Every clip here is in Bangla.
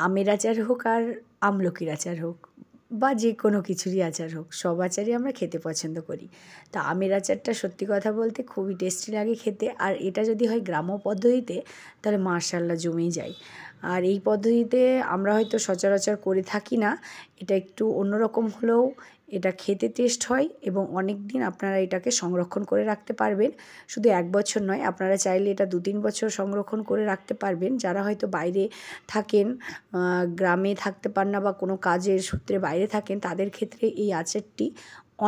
আমের আচার হোক আর আমলকির আচার হোক বা যে কোনো কিছুরই আচার হোক, সব আচারই আমরা খেতে পছন্দ করি। তো আমের আচারটা সত্যি কথা বলতে খুবই টেস্টি লাগে খেতে, আর এটা যদি হয় গ্রাম্য পদ্ধতিতে তাহলে মাশাআল্লাহ জমেই যায়। আর এই পদ্ধতিতে আমরা হয়তো সচরাচর করে থাকি না, এটা একটু অন্যরকম হলেও এটা খেতে টেস্ট হয় এবং অনেক দিন আপনারা এটাকে সংরক্ষণ করে রাখতে পারবেন। শুধু 1 বছর নয়, আপনারা চাইলে এটা 2-3 বছর সংরক্ষণ করে রাখতে পারবেন। যারা হয়তো বাইরে থাকেন, গ্রামে থাকতে পারেন না বা কোনো কাজের সূত্রে বাইরে থাকেন, তাদের ক্ষেত্রে এই আচারটি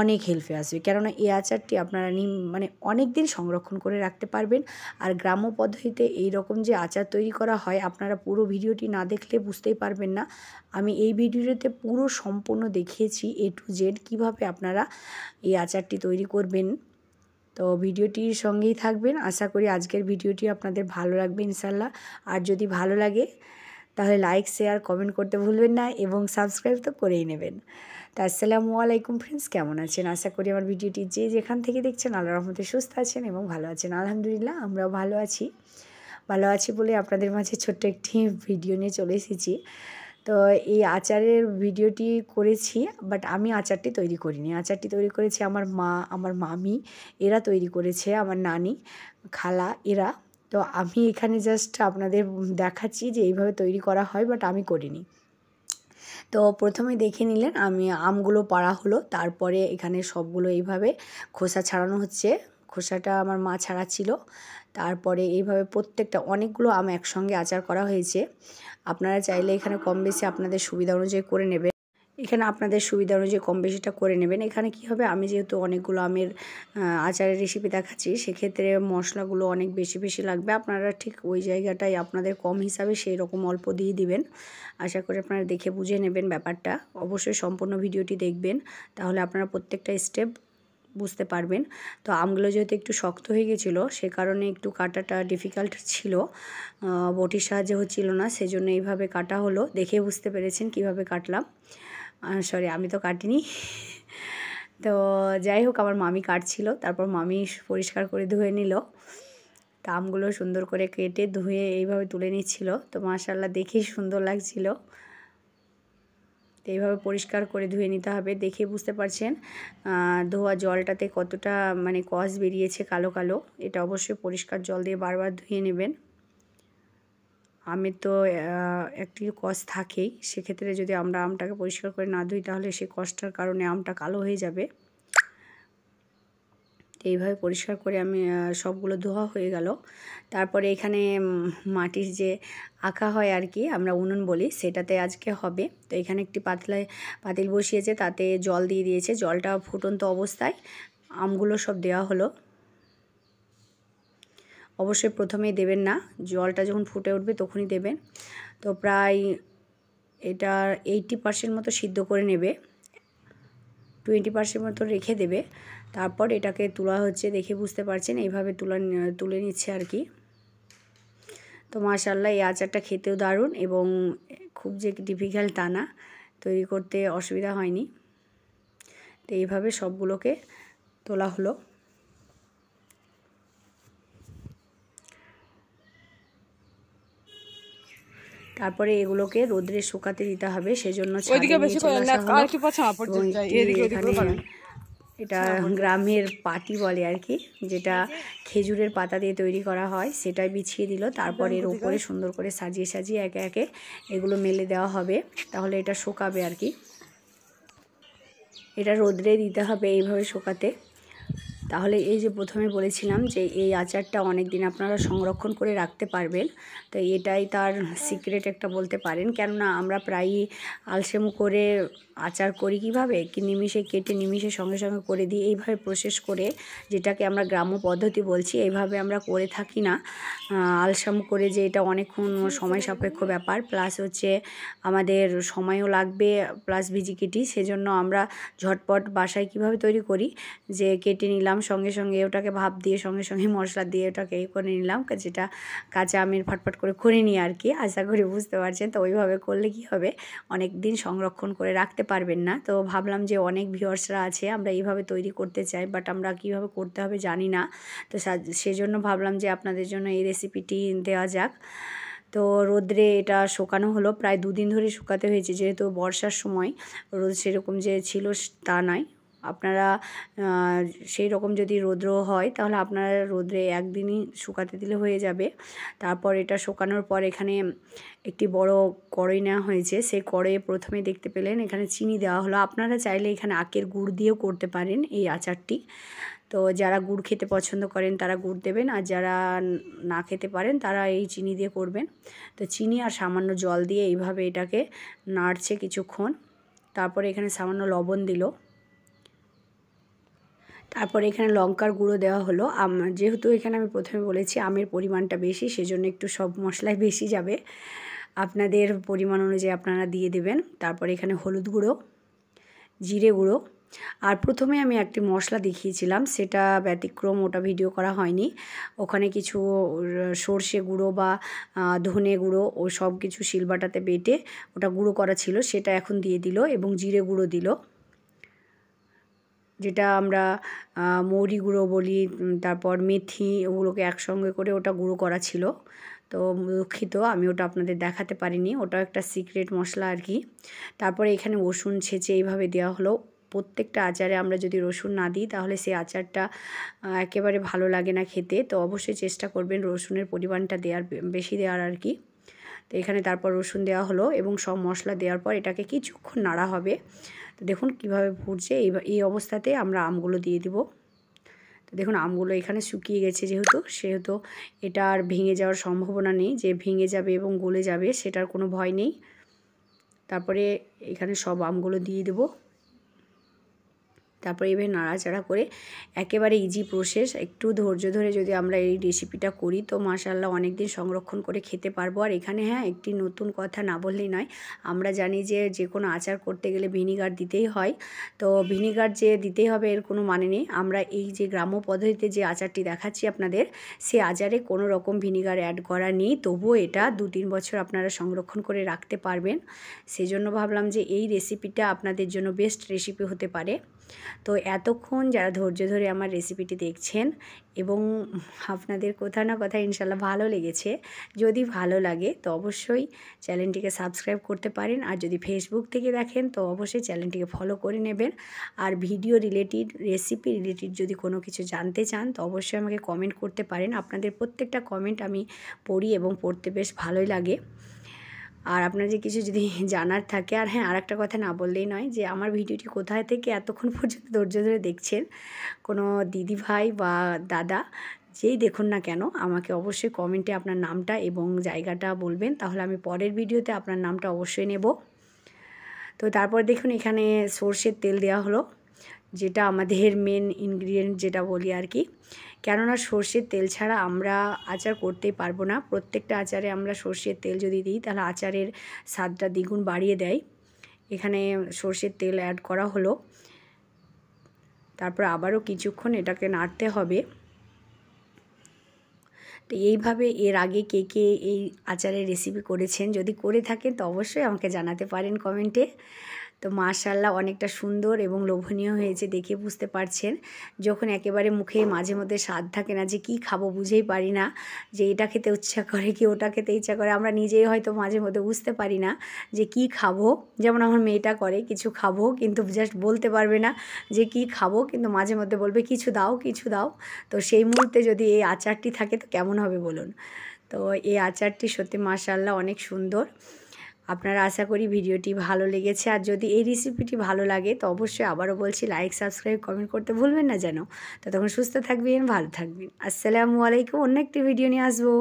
অনেক হেল্পে আসবে। কেননা এই আচারটি আপনারা মানে অনেক দিন সংরক্ষণ করে রাখতে পারবেন। আর গ্রাম্য পদ্ধতিতে এই রকম যে আচার তৈরি করা হয়, আপনারা পুরো ভিডিওটি না দেখলে বুঝতেই পারবেন না। আমি এই ভিডিওতে পুরো সম্পূর্ণ দেখিয়েছি A to Z কীভাবে আপনারা এই আচারটি তৈরি করবেন। তো ভিডিওটির সঙ্গেই থাকবেন। আশা করি আজকের ভিডিওটি আপনাদের ভালো লাগবে ইনশাল্লাহ। আর যদি ভালো লাগে তাহলে লাইক, শেয়ার, কমেন্ট করতে ভুলবেন না এবং সাবস্ক্রাইব তো করেই নেবেন। তো আসসালামু আলাইকুম ফ্রেন্ডস, কেমন আছেন? আশা করি আমার ভিডিওটি যে যেখান থেকে দেখছেন আল্লাহর রহমতে সুস্থ আছেন এবং ভালো আছেন। আলহামদুলিল্লাহ আমরাও ভালো আছি বলে আপনাদের মাঝে ছোট্ট একটি ভিডিও নিয়ে চলে এসেছি। তো এই আচারের ভিডিওটি করেছি, বাট আমি আচারটি তৈরি করিনি। আচারটি তৈরি করেছে আমার মা, আমার মামি, এরা তৈরি করেছে, আমার নানি, খালা এরা। তো আমি এখানে জাস্ট আপনাদের দেখাচ্ছি যে এইভাবে তৈরি করা হয়, বাট আমি করিনি। তো প্রথমে দেখে নিলেন আমি আমগুলো পাড়া হলো, তারপরে এখানে সবগুলো এইভাবে খোসা ছাড়ানো হচ্ছে। খোসাটা আমার মা ছাড়াচ্ছিল। তারপরে এইভাবে প্রত্যেকটা অনেকগুলো আম একসঙ্গে আচার করা হয়েছে। আপনারা চাইলে এখানে কম বেশি আপনাদের সুবিধা অনুযায়ী করে নেবেন। এখানে আপনাদের সুবিধা অনুযায়ী কম বেশিটা করে নেবেন। এখানে কি হবে, আমি যেহেতু অনেকগুলো আমের আচারের রেসিপি দেখাচ্ছি, সেক্ষেত্রে মশলাগুলো অনেক বেশি লাগবে। আপনারা ঠিক ওই জায়গাটায় আপনাদের কম হিসাবে সেই রকম অল্প দিয়ে দিবেন। আশা করি আপনারা দেখে বুঝে নেবেন ব্যাপারটা। অবশ্যই সম্পূর্ণ ভিডিওটি দেখবেন, তাহলে আপনারা প্রত্যেকটা স্টেপ বুঝতে পারবেন। তো আমগুলো যেহেতু একটু শক্ত হয়ে গেছিলো, সে কারণে একটু কাটাটা ডিফিকাল্ট ছিল, বটির সাহায্যে হচ্ছিল না, সেজন্য এইভাবে কাটা হলো। দেখে বুঝতে পেরেছেন কিভাবে কাটলাম। সরি, আমি তো কাটিনি। তো যাই হোক, আমার মামি কাটছিল, তারপর মামি পরিষ্কার করে ধুয়ে নিল। তা আমগুলো সুন্দর করে কেটে ধুয়ে এইভাবে তুলে নিচ্ছিল। তো মাশাআল্লাহ দেখেই সুন্দর লাগছিল। তো এইভাবে পরিষ্কার করে ধুয়ে নিতে হবে। দেখে বুঝতে পারছেন ধোয়া জলটাতে কতটা মানে কস বেরিয়েছে কালো কালো। এটা অবশ্যই পরিষ্কার জল দিয়ে বারবার ধুয়ে নেবেন। আমের তো একটি কস থাকেই, সেক্ষেত্রে যদি আমরা আমটাকে পরিষ্কার করে না ধুই তাহলে সেই কসটার কারণে আমটা কালো হয়ে যাবে। এইভাবে পরিষ্কার করে আমি সবগুলো ধোয়া হয়ে গেল। তারপরে এখানে মাটির যে আঁকা হয় আর কি, আমরা উনুন বলি, সেটাতে আজকে হবে। তো এখানে একটি পাতিল বসিয়েছে, তাতে জল দিয়ে দিয়েছে। জলটা ফুটন্ত অবস্থায় আমগুলো সব দেওয়া হলো। অবশ্যই প্রথমেই দেবেন না, জলটা যখন ফুটে উঠবে তখনই দেবেন। তো প্রায় এটা 80% মতো সিদ্ধ করে নেবে, 20% মতো রেখে দেবে। তারপর এটাকে তোলা হচ্ছে, দেখে বুঝতে পারছেন এইভাবে তুলে নিচ্ছে আর কি। তো মাশাআল্লাহ এই আচারটা খেতেও দারুণ এবং খুব যে ডিফিকাল্ট তা না, তৈরি করতে অসুবিধা হয়নি। তো এইভাবে সবগুলোকে তোলা হলো। তারপরে এগুলোকে রোদ্রে শুকাতে দিতে হবে, সেজন্য এটা গ্রামের পাটি বলে আর কি, যেটা খেজুরের পাতা দিয়ে তৈরি করা হয়, সেটাই বিছিয়ে দিল। তারপর এর উপরে সুন্দর করে সাজিয়ে একে একে এগুলো মেলে দেওয়া হবে, তাহলে এটা শুকাবে আর কি। এটা রোদ্রে দিতে হবে এইভাবে শুকাতে। তাহলে এই যে প্রথমে বলেছিলাম যে এই আচারটা অনেক দিন আপনারা সংরক্ষণ করে রাখতে পারবেন। তো এটাই তার সিক্রেট একটা বলতে পারেন। কেননা আমরা প্রায়ই আলসেমি করে আচার করি কীভাবে, কি নিমিষে কেটে নিমিষে সঙ্গে সঙ্গে করে দিই, এইভাবে প্রসেস করে, যেটাকে আমরা গ্রাম্য পদ্ধতি বলছি, এইভাবে আমরা করে থাকি না। আলসামি করে, যে এটা অনেকক্ষণ সময় সাপেক্ষ ব্যাপার, প্লাস হচ্ছে আমাদের সময়ও লাগবে, প্লাস ভিজিকিটি। সেজন্য আমরা ঝটপট বাসায় কিভাবে তৈরি করি, যে কেটে নিলাম সঙ্গে সঙ্গে, ওটাকে ভাপ দিয়ে সঙ্গে সঙ্গে মশলা দিয়ে ওটাকে করে নিলাম, যেটা কাঁচা আমের ফটফট করে নিই আর কি। আশা করি বুঝতে পারছেন। তো ওইভাবে করলে কি হবে, অনেক দিন সংরক্ষণ করে রাখতে পারবেন না। তো ভাবলাম যে অনেক ভিউয়ার্সরা আছে, আমরা এইভাবে তৈরি করতে চাই, বাট আমরা কিভাবে করতে হবে জানি না। তো সেজন্য ভাবলাম যে আপনাদের জন্য এই রেসিপিটি দেওয়া যাক। তো রোদ্রে এটা শুকানো হলো, প্রায় 2 দিন ধরে শুকাতে হয়েছে, যেহেতু বর্ষার সময় রোদ সেরকম যে ছিল তা নয়। আপনারা সেই রকম যদি রৌদ্র হয় তাহলে আপনারা রোদ্রে একদিনই শুকাতে দিলে হয়ে যাবে। তারপর এটা শুকানোর পর এখানে একটি বড় কড়াই নেওয়া হয়েছে। সেই কড়াইয়ে প্রথমে দেখতে পেলেন এখানে চিনি দেওয়া হলো। আপনারা চাইলে এখানে আখের গুড় দিয়েও করতে পারেন এই আচারটি। তো যারা গুড় খেতে পছন্দ করেন তারা গুড় দেবেন, আর যারা না খেতে পারেন তারা এই চিনি দিয়ে করবেন। তো চিনি আর সামান্য জল দিয়ে এইভাবে এটাকে নাড়ছে কিছুক্ষণ। তারপরে এখানে সামান্য লবণ দিল। তারপরে এখানে লঙ্কার গুঁড়ো দেওয়া হলো। যেহেতু এখানে আমি প্রথমে বলেছি আমের পরিমাণটা বেশি, সেজন্য একটু সব মশলাই বেশি যাবে। আপনাদের পরিমাণ অনুযায়ী আপনারা দিয়ে দেবেন। তারপরে এখানে হলুদ গুঁড়ো, জিরে গুঁড়ো, আর প্রথমে আমি একটি মশলা দেখিয়েছিলাম, সেটা ব্যতিক্রম, ওটা ভিডিও করা হয়নি। ওখানে কিছু সর্ষে গুঁড়ো বা ধনে গুঁড়ো ও সব কিছু শিলবাটাতে বেটে ওটা গুঁড়ো করা ছিল, সেটা এখন দিয়ে দিল, এবং জিরে গুঁড়ো দিল, যেটা আমরা মৌরি গুঁড়ো বলি। তারপর মেথি, ওগুলোকে একসঙ্গে করে ওটা গুঁড়ো করা ছিল। তো দুঃখিত, আমি ওটা আপনাদের দেখাতে পারিনি, ওটাও একটা সিক্রেট মশলা আর কি। তারপরে এখানে রসুন ছেঁচে এইভাবে দেওয়া হলো। প্রত্যেকটা আচারে আমরা যদি রসুন না দিই তাহলে সেই আচারটা একেবারে ভালো লাগে না খেতে। তো অবশ্যই চেষ্টা করবেন রসুনের পরিমাণটা বেশি দেওয়ার আর কি। তো এখানে তারপর রসুন দেওয়া হলো এবং সব মশলা দেওয়ার পর এটাকে কিছুক্ষণ নাড়া হবে। তো দেখুন কিভাবে ফুটছে। এই অবস্থাতে আমরা আমগুলো দিয়ে দিব। তো দেখুন আমগুলো এখানে শুকিয়ে গেছে, সেহেতু এটা আর ভেঙে যাওয়ার সম্ভাবনা নেই, যে ভেঙে যাবে এবং গলে যাবে সেটার কোনো ভয় নেই। তারপরে এখানে সব আমগুলো দিয়ে দেবো। তারপরে এভাবে নাড়াচাড়া করে, একেবারে ইজি প্রসেস, একটু ধৈর্য ধরে যদি আমরা এই রেসিপিটা করি তো মাশাআল্লাহ অনেক দিন সংরক্ষণ করে খেতে পারবো। আর এখানে হ্যাঁ, একটি নতুন কথা না বললেই নয়, আমরা জানি যে কোনো আচার করতে গেলে ভিনিগার দিতেই হয়। তো ভিনিগার যে দিতেই হবে এর কোনো মানে নেই। আমরা এই যে গ্রাম্য পদ্ধতিতে যে আচারটি দেখাচ্ছি আপনাদের, সে আচারে কোনো রকম ভিনিগার অ্যাড করা নেই, তবুও এটা 2-3 বছর আপনারা সংরক্ষণ করে রাখতে পারবেন। সেজন্য ভাবলাম যে এই রেসিপিটা আপনাদের জন্য বেস্ট রেসিপি হতে পারে। তো এতক্ষণ যারা ধৈর্য ধরে আমার রেসিপিটি দেখছেন এবং আপনাদের কোথাও না কোথাও ইনশাল্লাহ ভালো লেগেছে, যদি ভালো লাগে তো অবশ্যই চ্যানেলটিকে সাবস্ক্রাইব করতে পারেন। আর যদি ফেসবুক থেকে দেখেন তো অবশ্যই চ্যানেলটিকে ফলো করে নেবেন। আর ভিডিও রিলেটেড, রেসিপি রিলেটেড যদি কোনো কিছু জানতে চান তো অবশ্যই আমাকে কমেন্ট করতে পারেন। আপনাদের প্রত্যেকটা কমেন্ট আমি পড়ি এবং পড়তে বেশ ভালোই লাগে। আর আপনাদের কিছু যদি জানার থাকে, আর হ্যাঁ, আরেকটা কথা না বললেই নয়, যে আমার ভিডিওটি কোথায় থেকে এতক্ষণ পর্যন্ত ধৈর্য ধরে দেখছেন, কোনো দিদি ভাই বা দাদা যেই দেখুন না কেন, আমাকে অবশ্যই কমেন্টে আপনার নামটা এবং জায়গাটা বলবেন, তাহলে আমি পরের ভিডিওতে আপনার নামটা অবশ্যই নেব। তো তারপর দেখুন এখানে সর্ষের তেল দেওয়া হলো, যেটা আমাদের মেন ইনগ্রিডিয়েন্ট যেটা বলি আর কি। কেননা সর্ষের তেল ছাড়া আমরা আচার করতেই পারবো না। প্রত্যেকটা আচারে আমরা সর্ষের তেল যদি দিই তাহলে আচারের স্বাদটা দ্বিগুণ বাড়িয়ে দেয়। এখানে সর্ষের তেল অ্যাড করা হলো। তারপর আবারও কিছুক্ষণ এটাকে নাড়তে হবে। তো এইভাবে এর আগে কে কে এই আচারের রেসিপি করেছেন, যদি করে থাকেন তো অবশ্যই আমাকে জানাতে পারেন কমেন্টে। তো মাশাআল্লাহ অনেকটা সুন্দর এবং লোভনীয় হয়েছে, দেখে বুঝতে পারছেন। যখন একেবারে মুখে মাঝে মধ্যে স্বাদ থাকে না, যে কি খাবো বুঝেই পারি না, যে এটা খেতে ইচ্ছা করে কি ওটা খেতে ইচ্ছা করে, আমরা নিজেই হয়তো মাঝে মধ্যে বুঝতে পারি না যে কি খাবো। যেমন আমার মেয়েটা করে, কিছু খাবো কিন্তু জাস্ট বলতে পারবে না যে কি খাবো, কিন্তু মাঝে মধ্যে বলবে কিছু দাও কিছু দাও। তো সেই মুহূর্তে যদি এই আচারটি থাকে তো কেমন হবে বলুন। তো এই আচারটি সত্যি মাশাআল্লাহ অনেক সুন্দর। আপনারা আশা করি ভিডিওটি ভালো লেগেছে। আর যদি এই রেসিপিটি ভালো লাগে তো অবশ্যই আবারও বলছি লাইক, সাবস্ক্রাইব, কমেন্ট করতে ভুলবেন না যেন। ততক্ষণ সুস্থ থাকবেন, ভালো থাকবেন। আসসালামু আলাইকুম। অন্য একটি ভিডিও নিয়ে আসবো।